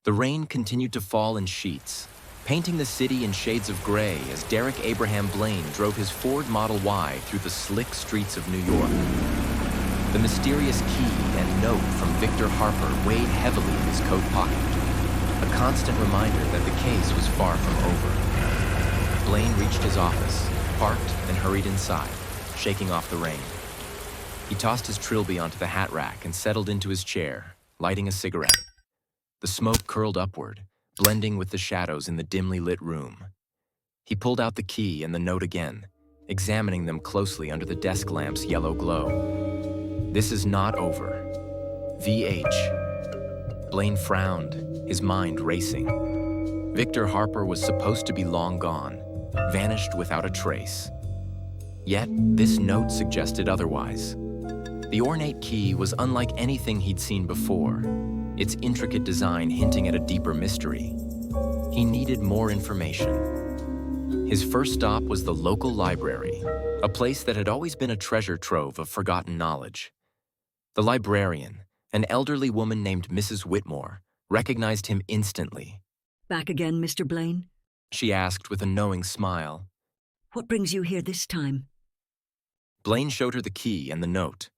The rain continued to fall in sheets, painting the city in shades of gray as Derek Abraham Blaine drove his Ford Model Y through the slick streets of New York. The mysterious key and note from Victor Harper weighed heavily in his coat pocket, a constant reminder that the case was far from over. Blaine reached his office, parked, and hurried inside, shaking off the rain. He tossed his trilby onto the hat rack and settled into his chair, lighting a cigarette. The smoke curled upward, blending with the shadows in the dimly lit room. He pulled out the key and the note again, examining them closely under the desk lamp's yellow glow. This is not over. VH. Blaine frowned, his mind racing. Victor Harper was supposed to be long gone, vanished without a trace. Yet, this note suggested otherwise. The ornate key was unlike anything he'd seen before, its intricate design hinting at a deeper mystery. He needed more information. His first stop was the local library, a place that had always been a treasure trove of forgotten knowledge. The librarian, an elderly woman named Mrs. Whitmore, recognized him instantly. "Back again, Mr. Blaine?" She asked with a knowing smile. "What brings you here this time?" Blaine showed her the key and the note.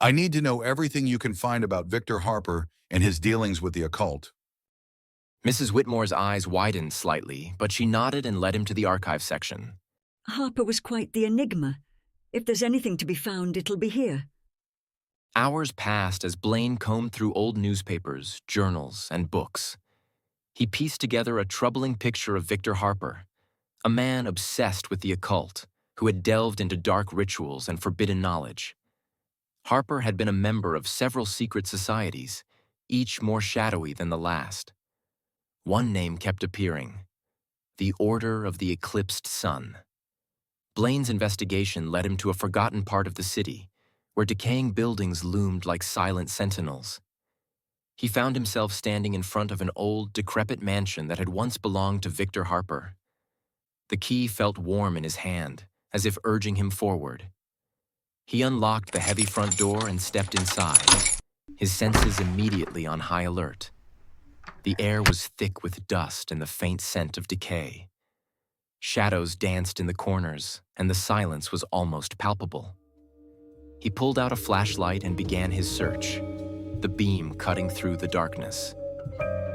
I need to know everything you can find about Victor Harper and his dealings with the occult." Mrs. Whitmore's eyes widened slightly, but she nodded and led him to the archive section. "Harper was quite the enigma. If there's anything to be found, it'll be here." Hours passed as Blaine combed through old newspapers, journals, and books. He pieced together a troubling picture of Victor Harper, a man obsessed with the occult, who had delved into dark rituals and forbidden knowledge. Harper had been a member of several secret societies, each more shadowy than the last. One name kept appearing: the Order of the Eclipsed Sun. Blaine's investigation led him to a forgotten part of the city, where decaying buildings loomed like silent sentinels. He found himself standing in front of an old, decrepit mansion that had once belonged to Victor Harper. The key felt warm in his hand, as if urging him forward. He unlocked the heavy front door and stepped inside, his senses immediately on high alert. The air was thick with dust and the faint scent of decay. Shadows danced in the corners, and the silence was almost palpable. He pulled out a flashlight and began his search, the beam cutting through the darkness.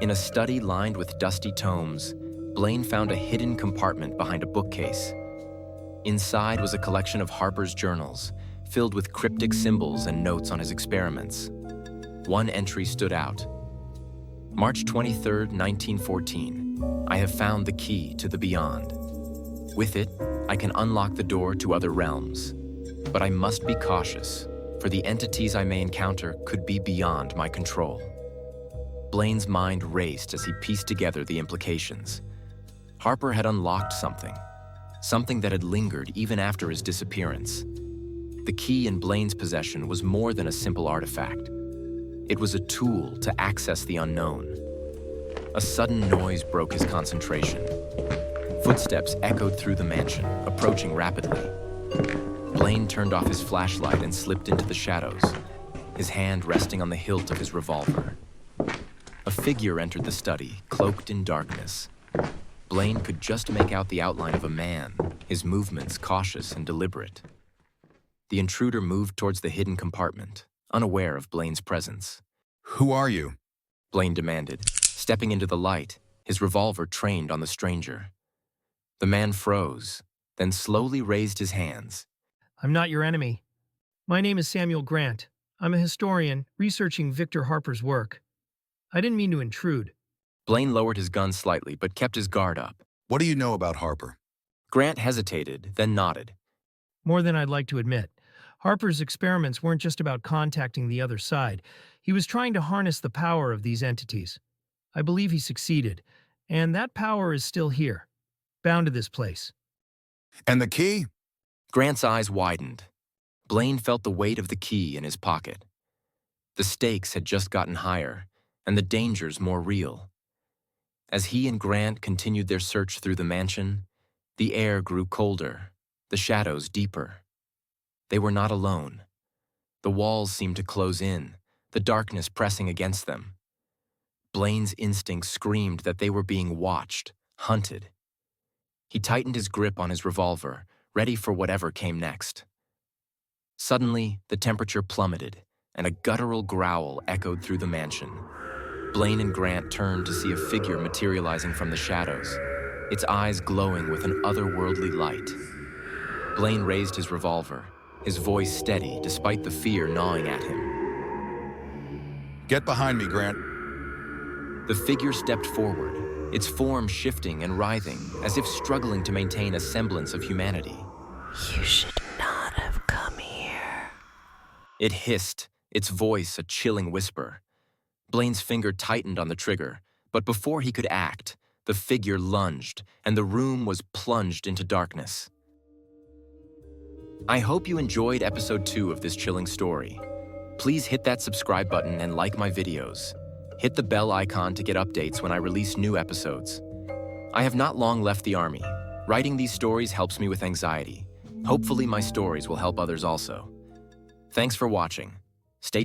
In a study lined with dusty tomes, Blaine found a hidden compartment behind a bookcase. Inside was a collection of Harper's journals, filled with cryptic symbols and notes on his experiments. One entry stood out. March 23, 1914. I have found the key to the beyond. With it, I can unlock the door to other realms. But I must be cautious, for the entities I may encounter could be beyond my control. Blaine's mind raced as he pieced together the implications. Harper had unlocked something that had lingered even after his disappearance. The key in Blaine's possession was more than a simple artifact. It was a tool to access the unknown. A sudden noise broke his concentration. Footsteps echoed through the mansion, approaching rapidly. Blaine turned off his flashlight and slipped into the shadows, his hand resting on the hilt of his revolver. A figure entered the study, cloaked in darkness. Blaine could just make out the outline of a man, his movements cautious and deliberate. The intruder moved towards the hidden compartment, unaware of Blaine's presence. "Who are you?" Blaine demanded, stepping into the light, his revolver trained on the stranger. The man froze, then slowly raised his hands. "I'm not your enemy. My name is Samuel Grant. I'm a historian researching Victor Harper's work. I didn't mean to intrude." Blaine lowered his gun slightly, but kept his guard up. "What do you know about Harper?" Grant hesitated, then nodded. "More than I'd like to admit. Harper's experiments weren't just about contacting the other side. He was trying to harness the power of these entities. I believe he succeeded, and that power is still here, bound to this place." "And the key?" Grant's eyes widened. Blaine felt the weight of the key in his pocket. The stakes had just gotten higher, and the dangers more real. As he and Grant continued their search through the mansion, the air grew colder, the shadows deeper. They were not alone. The walls seemed to close in, the darkness pressing against them. Blaine's instincts screamed that they were being watched, hunted. He tightened his grip on his revolver, ready for whatever came next. Suddenly, the temperature plummeted, and a guttural growl echoed through the mansion. Blaine and Grant turned to see a figure materializing from the shadows, its eyes glowing with an otherworldly light. Blaine raised his revolver, his voice steady despite the fear gnawing at him. Get behind me, Grant. The figure stepped forward, its form shifting and writhing, as if struggling to maintain a semblance of humanity. You should not have come here. It hissed, its voice a chilling whisper. Blaine's finger tightened on the trigger, but before he could act, the figure lunged, and the room was plunged into darkness. I hope you enjoyed episode 2 of this chilling story. Please hit that subscribe button and like my videos. Hit the bell icon to get updates when I release new episodes. I have not long left the army. Writing these stories helps me with anxiety. Hopefully my stories will help others also. Thanks for watching. Stay tuned.